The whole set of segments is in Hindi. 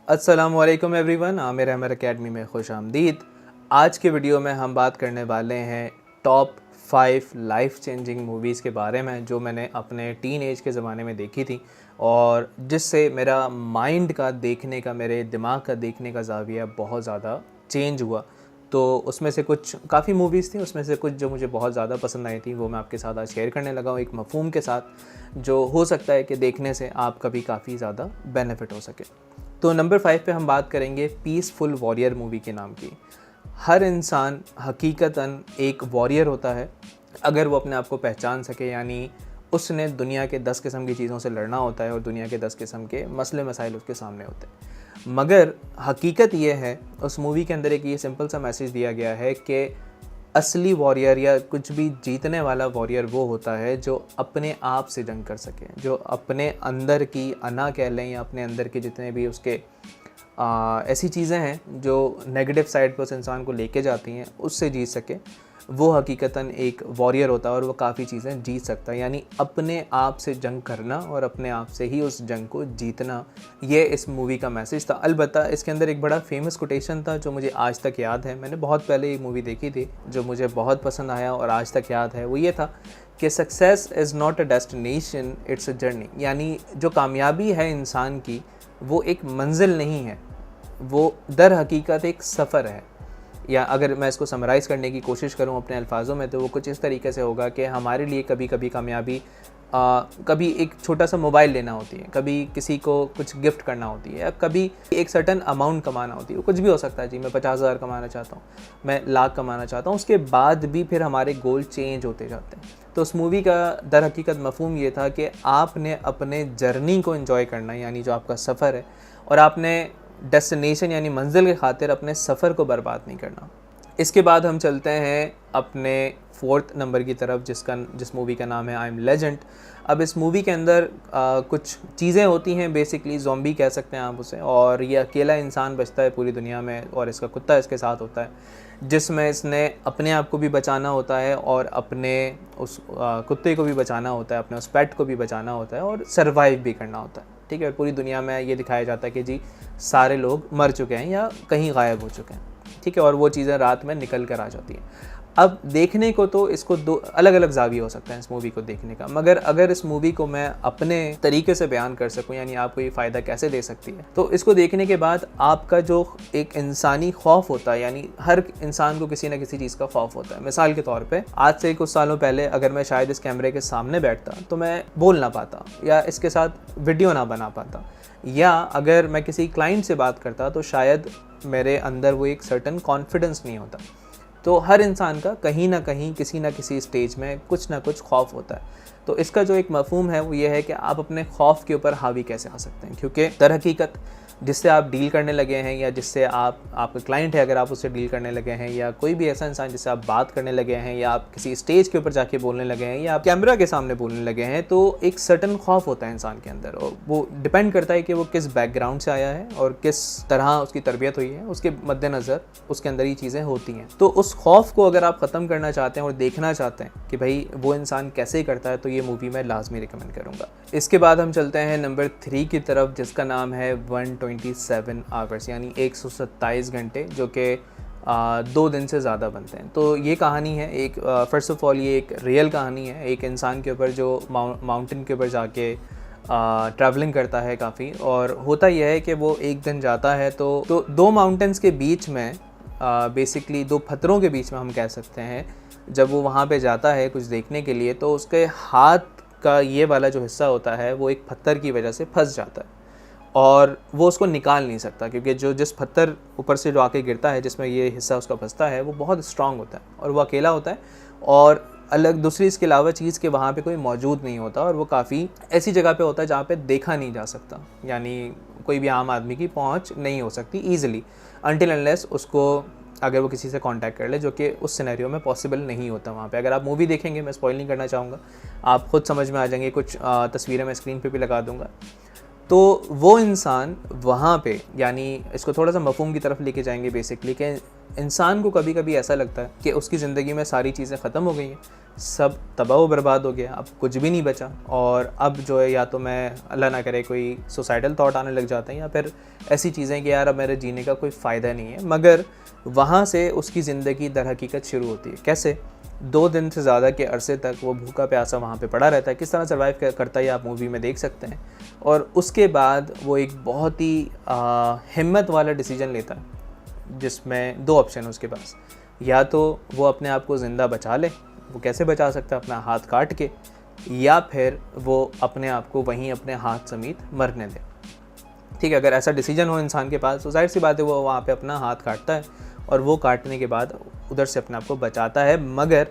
अस्सलामुअलैकुम एवरीवन, आमिर अहमद अकेडमी में खुश आमदीद। आज के वीडियो में हम बात करने वाले हैं टॉप 5 लाइफ चेंजिंग मूवीज़ के बारे में जो मैंने अपने टीन एज के ज़माने में देखी थी और जिससे मेरा माइंड का देखने का, मेरे दिमाग का देखने का ज़ाविया बहुत ज़्यादा चेंज हुआ। तो उसमें से कुछ काफ़ी मूवीज़ थी, उसमें से कुछ जो मुझे बहुत ज़्यादा पसंद आई थी वो मैं आपके साथ आज शेयर करने लगा हूँ, एक मफ़हूम के साथ जो हो सकता है कि देखने से आपका भी काफ़ी ज़्यादा बेनिफिट हो सके। तो नंबर 5 पे हम बात करेंगे पीसफुल वॉरियर मूवी के नाम की। हर इंसान हकीकतन एक वॉरियर होता है अगर वो अपने आप को पहचान सके, यानी उसने दुनिया के 10 किस्म की चीज़ों से लड़ना होता है और दुनिया के 10 किस्म के मसले मसाइल उसके सामने होते हैं। मगर हकीकत ये है, उस मूवी के अंदर एक ये सिंपल सा मैसेज दिया गया है कि असली वॉरियर या कुछ भी जीतने वाला वॉरियर वो होता है जो अपने आप से जंग कर सके, जो अपने अंदर की अना कह लें या अपने अंदर के जितने भी उसके ऐसी चीज़ें हैं जो नेगेटिव साइड पर उस इंसान को लेके जाती हैं उससे जीत सके। वो हकीकतन एक वॉरियर होता है और वो काफ़ी चीज़ें जीत सकता है, यानी अपने आप से जंग करना और अपने आप से ही उस जंग को जीतना। ये इस मूवी का मैसेज था। अलबत्ता इसके अंदर एक बड़ा फेमस कोटेशन था जो मुझे आज तक याद है। मैंने बहुत पहले ये मूवी देखी थी, जो मुझे बहुत पसंद आया और आज तक याद है। वो ये था कि success is not a destination, it's a journey. यानी जो कामयाबी है इंसान की वो एक मंजिल नहीं है, वो दर हकीकत एक सफ़र है। या अगर मैं इसको समराइज़ करने की कोशिश करूं अपने अल्फाजों में तो वो कुछ इस तरीके से होगा कि हमारे लिए कभी कभी कामयाबी कभी एक छोटा सा मोबाइल लेना होती है, कभी किसी को कुछ गिफ्ट करना होती है, या कभी एक सर्टन अमाउंट कमाना होती है। वो कुछ भी हो सकता है जी, मैं 50,000 कमाना चाहता हूँ, मैं लाख कमाना चाहता हूँ। उसके बाद भी फिर हमारे गोल चेंज होते जाते हैं। तो उस मूवी का दर हकीकत मफहूम ये था कि आपने अपने जर्नी को एंजॉय करना है, यानी जो आपका सफ़र है, और आपने डेस्टिनेशन यानी मंजिल के खातिर अपने सफ़र को बर्बाद नहीं करना। इसके बाद हम चलते हैं अपने 4th नंबर की तरफ जिस मूवी का नाम है आई एम लेजेंड। अब इस मूवी के अंदर कुछ चीज़ें होती हैं, बेसिकली ज़ॉम्बी कह सकते हैं आप उसे, और ये अकेला इंसान बचता है पूरी दुनिया में और इसका कुत्ता इसके साथ होता है, जिसमें इसने अपने आप को भी बचाना होता है और अपने उस कुत्ते को भी बचाना होता है, अपने उस पेट को भी बचाना होता है और सर्वाइव भी करना होता है। ठीक है, पूरी दुनिया में ये दिखाया जाता है कि जी सारे लोग मर चुके हैं या कहीं गायब हो चुके हैं। ठीक है, और वो चीज़ें रात में निकल कर आ जाती हैं। अब देखने को तो इसको दो अलग अलग ज़ाविये हो सकते हैं इस मूवी को देखने का, मगर अगर इस मूवी को मैं अपने तरीके से बयान कर सकूं, यानी आपको ये फ़ायदा कैसे दे सकती है, तो इसको देखने के बाद आपका जो एक इंसानी खौफ होता है, यानी हर इंसान को किसी न किसी चीज़ का खौफ होता है। मिसाल के तौर पर आज से कुछ सालों पहले अगर मैं शायद इस कैमरे के सामने बैठता तो मैं बोल ना पाता या इसके साथ वीडियो ना बना पाता, या अगर मैं किसी क्लाइंट से बात करता तो शायद मेरे अंदर वो एक सर्टन कॉन्फिडेंस नहीं होता। तो हर इंसान का कहीं ना कहीं किसी ना किसी स्टेज में कुछ ना कुछ खौफ होता है। तो इसका जो एक मफहूम है वो ये है कि आप अपने खौफ के ऊपर हावी कैसे आ सकते हैं, क्योंकि दर हकीकत जिससे आप डील करने लगे हैं या जिससे आपका क्लाइंट है अगर आप उससे डील करने लगे हैं, या कोई भी ऐसा इंसान जिससे आप बात करने लगे हैं, या आप किसी स्टेज के ऊपर जाके बोलने लगे हैं, या आप कैमरा के सामने बोलने लगे हैं, तो एक सर्टन खौफ होता है इंसान के अंदर। और वो डिपेंड करता है कि वो किस बैकग्राउंड से आया है और किस तरह उसकी तरबियत हुई है, उसके मद्देनज़र उसके अंदर ये चीज़ें होती हैं। तो उस खौफ को अगर आप ख़त्म करना चाहते हैं और देखना चाहते हैं कि भाई वो इंसान कैसे करता है, तो ये मूवी मैं लाजमी रिकमेंड करूँगा। इसके बाद हम चलते हैं नंबर 3 की तरफ, जिसका नाम है 127 आवर्स, यानी 127 घंटे, जो कि 2 दिन से ज़्यादा बनते हैं। तो ये कहानी है एक फ़र्स्ट ऑफ़ ऑल ये एक रियल कहानी है एक इंसान के ऊपर जो माउंटेन के ऊपर जाके ट्रैवलिंग करता है काफ़ी। और होता यह है कि वो एक दिन जाता है तो 2 माउंटेन्स के बीच में बेसिकली 2 पत्थरों के बीच में हम कह सकते हैं, जब वो वहाँ पे जाता है कुछ देखने के लिए, तो उसके हाथ का ये वाला जो हिस्सा होता है वो एक पत्थर की वजह से फंस जाता है और वो उसको निकाल नहीं सकता, क्योंकि जिस पत्थर ऊपर से जो आके गिरता है जिसमें ये हिस्सा उसका फंसता है वो बहुत स्ट्रांग होता है और वो अकेला होता है, और अलग दूसरी इसके अलावा चीज़ के वहाँ पे कोई मौजूद नहीं होता, और वो काफ़ी ऐसी जगह पे होता है जहाँ पे देखा नहीं जा सकता, यानी कोई भी आम आदमी की पहुँच नहीं हो सकती ईज़िली अनटिल अनलेस उसको अगर वो किसी से कांटेक्ट कर ले, जो कि उस सिनेरियो में पॉसिबल नहीं होता वहाँ पे। अगर आप मूवी देखेंगे, मैं स्पॉइल नहीं करना चाहूँगा, आप खुद समझ में आ जाएंगे, कुछ तस्वीरें मैं स्क्रीन पे भी लगा दूँगा। तो वो इंसान वहाँ पे, यानी इसको थोड़ा सा मफ़हूम की तरफ लेके जाएंगे बेसिकली, कि इंसान को कभी कभी ऐसा लगता है कि उसकी ज़िंदगी में सारी चीज़ें ख़त्म हो गई हैं, सब तबाह व बर्बाद हो गया, अब कुछ भी नहीं बचा, और अब जो है या तो मैं, अल्लाह ना करे, कोई सुसाइडल थॉट आने लग जाते हैं, या फिर ऐसी चीज़ें कि यार अब मेरे जीने का कोई फ़ायदा नहीं है। मगर वहाँ से उसकी ज़िंदगी दर हकीकत शुरू होती है। कैसे? 2 दिन से ज़्यादा के अरसे तक वो भूखा प्यासा वहाँ पे पड़ा रहता है। किस तरह सर्वाइव करता है आप मूवी में देख सकते हैं। और उसके बाद वो एक बहुत ही हिम्मत वाला डिसीजन लेता है, जिसमें 2 ऑप्शन है उसके पास। या तो वो अपने आप को ज़िंदा बचा ले, वो कैसे बचा सकता है? अपना हाथ काट के, या फिर वो अपने आप को वहीं अपने हाथ समेत मरने दे। ठीक है, अगर ऐसा डिसीजन हो इंसान के पास तो जाहिर सी बात है वो वहाँ पे अपना हाथ काटता है, और वो काटने के बाद उधर से अपने आप को बचाता है। मगर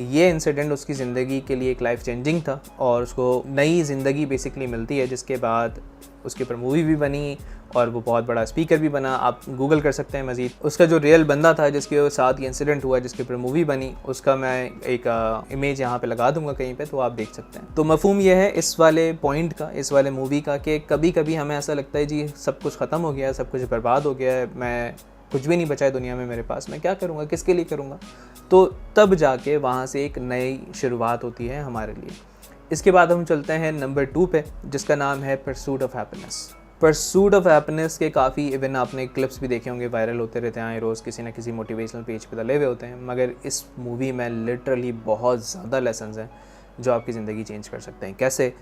ये इंसिडेंट उसकी ज़िंदगी के लिए एक लाइफ चेंजिंग था, और उसको नई ज़िंदगी बेसिकली मिलती है, जिसके बाद उसके ऊपर मूवी भी बनी और वो बहुत बड़ा स्पीकर भी बना। आप गूगल कर सकते हैं मज़ीद। उसका जो रियल बंदा था जिसके साथ ये इंसिडेंट हुआ, जिसके ऊपर मूवी बनी, उसका मैं एक इमेज यहाँ पे लगा दूंगा कहीं पे, तो आप देख सकते हैं। तो मफ़हूम ये है इस वाले पॉइंट का, इस वाले मूवी का, कि कभी कभी हमें ऐसा लगता है जी सब कुछ ख़त्म हो गया है, सब कुछ बर्बाद हो गया है, मैं कुछ भी नहीं बचा है दुनिया में मेरे पास, मैं क्या करूँगा, किसके लिए करूँगा? तो तब जाके वहाँ से एक नई शुरुआत होती है हमारे लिए। इसके बाद हम चलते हैं नंबर 2 पे, जिसका नाम है pursuit of happiness. Pursuit of happiness के काफ़ी इवन आपने क्लिप्स भी देखे होंगे, वायरल होते रहते हैं रोज़, किसी न किसी मोटिवेशनल पेज पे डले हुए होते हैं। मगर इस मूवी में लिटरली बहुत ज़्यादा लेसन्स हैं जो आपकी ज़िंदगी चेंज कर सकते हैं। कैसे?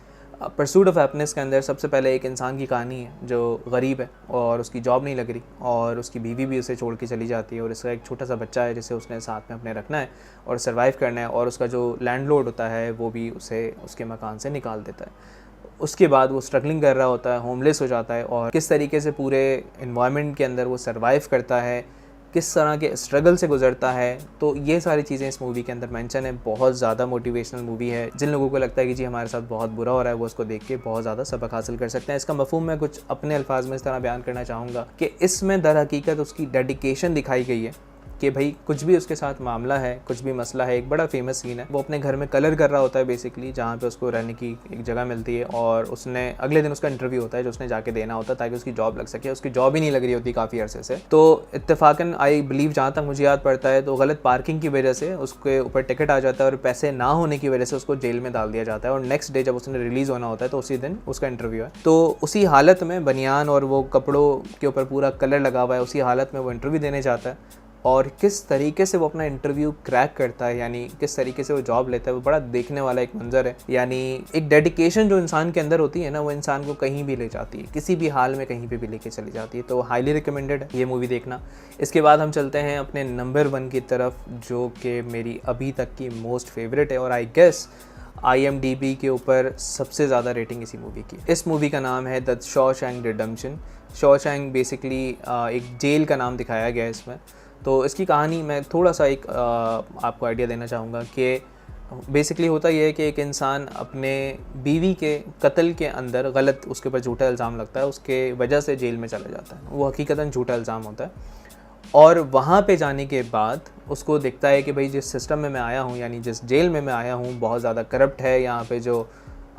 परसूट ऑफ हैप्पीनेस के अंदर सबसे पहले एक इंसान की कहानी है जो गरीब है और उसकी जॉब नहीं लग रही, और उसकी बीवी भी उसे छोड़ के चली जाती है, और इसका एक छोटा सा बच्चा है जिसे उसने साथ में अपने रखना है और सर्वाइव करना है, और उसका जो लैंडलॉर्ड होता है वो भी उसे उसके मकान से निकाल देता है। उसके बाद वो स्ट्रगलिंग कर रहा होता है, होमलेस हो जाता है, और किस तरीके से पूरे इन्वायरमेंट के अंदर वो सर्वाइव करता है, किस तरह के स्ट्रगल से गुजरता है। तो ये सारी चीज़ें इस मूवी के अंदर मेंशन है। बहुत ज़्यादा मोटिवेशनल मूवी है। जिन लोगों को लगता है कि जी हमारे साथ बहुत बुरा हो रहा है, वो उसको देख के बहुत ज़्यादा सबक हासिल कर सकते हैं। इसका मफहूम मैं कुछ अपने अल्फाज में इस तरह बयान करना चाहूँगा कि इसमें दर हकीकत उसकी डेडिकेशन दिखाई गई है कि भाई कुछ भी उसके साथ मामला है, कुछ भी मसला है। एक बड़ा फेमस सीन है, वो अपने घर में कलर कर रहा होता है बेसिकली, जहाँ पे उसको रहने की एक जगह मिलती है, और उसने अगले दिन उसका इंटरव्यू होता है जो उसने जाके देना होता है ताकि उसकी जॉब लग सके। उसकी जॉब ही नहीं लग रही होती काफ़ी अरसे से। तो इत्तेफाकन आई बिलीव, जहाँ तक मुझे याद पड़ता है, तो गलत पार्किंग की वजह से उसके ऊपर टिकट आ जाता है और पैसे ना होने की वजह से उसको जेल में डाल दिया जाता है। और नेक्स्ट डे जब उसने रिलीज़ होना होता है तो उसी दिन उसका इंटरव्यू है। तो उसी हालत में बनियान और वो कपड़ों के ऊपर पूरा कलर लगा हुआ है, उसी हालत में वो इंटरव्यू देने जाता है, और किस तरीके से वो अपना इंटरव्यू क्रैक करता है, यानी किस तरीके से वो जॉब लेता है, वो बड़ा देखने वाला एक मंजर है। यानी एक डेडिकेशन जो इंसान के अंदर होती है ना, वो इंसान को कहीं भी ले जाती है, किसी भी हाल में कहीं पे भी लेके चली जाती है। तो हाईली रिकमेंडेड है ये मूवी देखना। इसके बाद हम चलते हैं अपने नंबर 1 की तरफ, जो कि मेरी अभी तक की मोस्ट फेवरेट है, और आई गेस IMDb के ऊपर सबसे ज़्यादा रेटिंग इसी मूवी की। इस मूवी का नाम है the Shawshank redemption. Shawshank basically एक जेल का नाम दिखाया गया है इसमें। तो इसकी कहानी मैं थोड़ा सा एक आपको आइडिया देना चाहूँगा कि बेसिकली होता ये है कि एक इंसान अपने बीवी के कत्ल के अंदर गलत, उसके ऊपर झूठा इल्ज़ाम लगता है, उसके वजह से जेल में चला जाता है। वो हकीकतन झूठा इल्ज़ाम होता है, और वहाँ पे जाने के बाद उसको दिखता है कि भाई जिस सिस्टम में मैं आया हूँ, यानी जिस जेल में मैं आया हूँ, बहुत ज़्यादा करप्ट है। यहाँ पे जो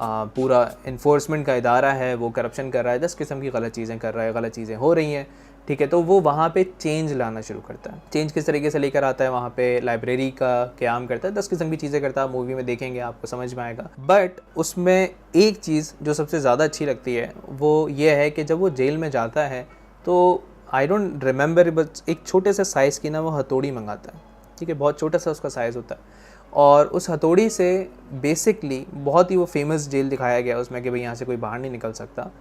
पूरा इन्फोर्समेंट का इदारा है वो करप्शन कर रहा है, 10 किस्म की गलत चीज़ें कर रहा है, गलत चीज़ें हो रही हैं। ठीक है, तो वो वहाँ पे चेंज लाना शुरू करता है। चेंज किस तरीके से लेकर आता है? वहाँ पे लाइब्रेरी का क़याम करता है, 10 किस्म की चीज़ें करता है। मूवी में देखेंगे आपको समझ में आएगा। बट उसमें एक चीज़ जो सबसे ज़्यादा अच्छी लगती है वो ये है कि जब वो जेल में जाता है तो आई डोंट रिमेंबर, बट एक छोटे से साइज़ की ना वो हथौड़ी मंगाता है। ठीक है, बहुत छोटा सा उसका साइज़ होता है, और उस हथौड़ी से बेसिकली बहुत ही वो फेमस जेल दिखाया गया उसमें कि भाई यहाँ से कोई बाहर नहीं निकल सकता।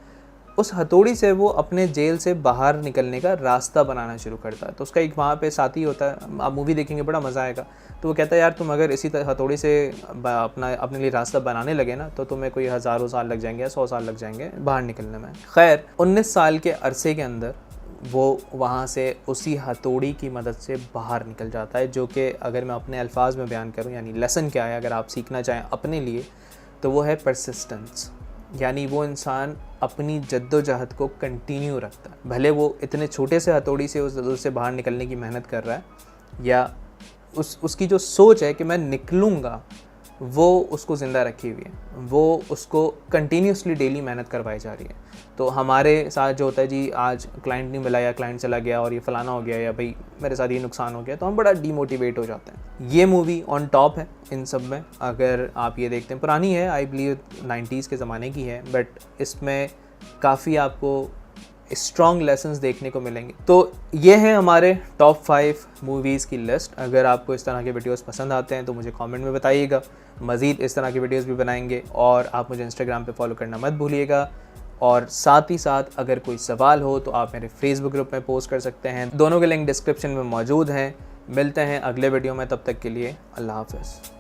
उस हथौड़ी से वो अपने जेल से बाहर निकलने का रास्ता बनाना शुरू करता है। तो उसका एक वहाँ पे साथी होता है, आप मूवी देखेंगे बड़ा मज़ा आएगा। तो वो कहता है यार तुम अगर इसी हथौड़ी से अपने लिए रास्ता बनाने लगे ना, तो तुम्हें कोई हज़ारों साल लग जाएंगे या 100 साल लग जाएंगे बाहर निकलने में। खैर 19 साल के अरसे के अंदर वो वहाँ से उसी हथौड़ी की मदद से बाहर निकल जाता है, जो कि अगर मैं अपने अल्फाज में बयान करूँ, यानी लेसन क्या है अगर आप सीखना चाहें अपने लिए, तो वो है परसिस्टेंस। यानी वो इंसान अपनी जद्दोजहद को कंटिन्यू रखता है, भले वो इतने छोटे से हथौड़ी से उससे बाहर निकलने की मेहनत कर रहा है, या उसकी जो सोच है कि मैं निकलूँगा, वो उसको ज़िंदा रखी हुई है, वो उसको कंटिन्यूसली डेली मेहनत करवाई जा रही है। तो हमारे साथ जो होता है जी, आज क्लाइंट नहीं मिला या क्लाइंट चला गया और ये फलाना हो गया या भाई मेरे साथ ये नुकसान हो गया, तो हम बड़ा डीमोटिवेट हो जाते हैं। ये मूवी ऑन टॉप है इन सब में। अगर आप ये देखते हैं, पुरानी है, आई बिलीव 90s के ज़माने की है, बट इसमें काफ़ी आपको स्ट्रॉन्ग लेसन्स देखने को मिलेंगे। तो ये हैं हमारे टॉप 5 मूवीज़ की लिस्ट। अगर आपको इस तरह के वीडियोस पसंद आते हैं तो मुझे कमेंट में बताइएगा, मज़ीद इस तरह की वीडियोस भी बनाएंगे। और आप मुझे इंस्टाग्राम पे फॉलो करना मत भूलिएगा। और साथ ही साथ अगर कोई सवाल हो तो आप मेरे फेसबुक ग्रुप में पोस्ट कर सकते हैं, दोनों के लिंक डिस्क्रिप्शन में मौजूद हैं। मिलते हैं अगले वीडियो में, तब तक के लिए अल्लाह हाफ़िज़।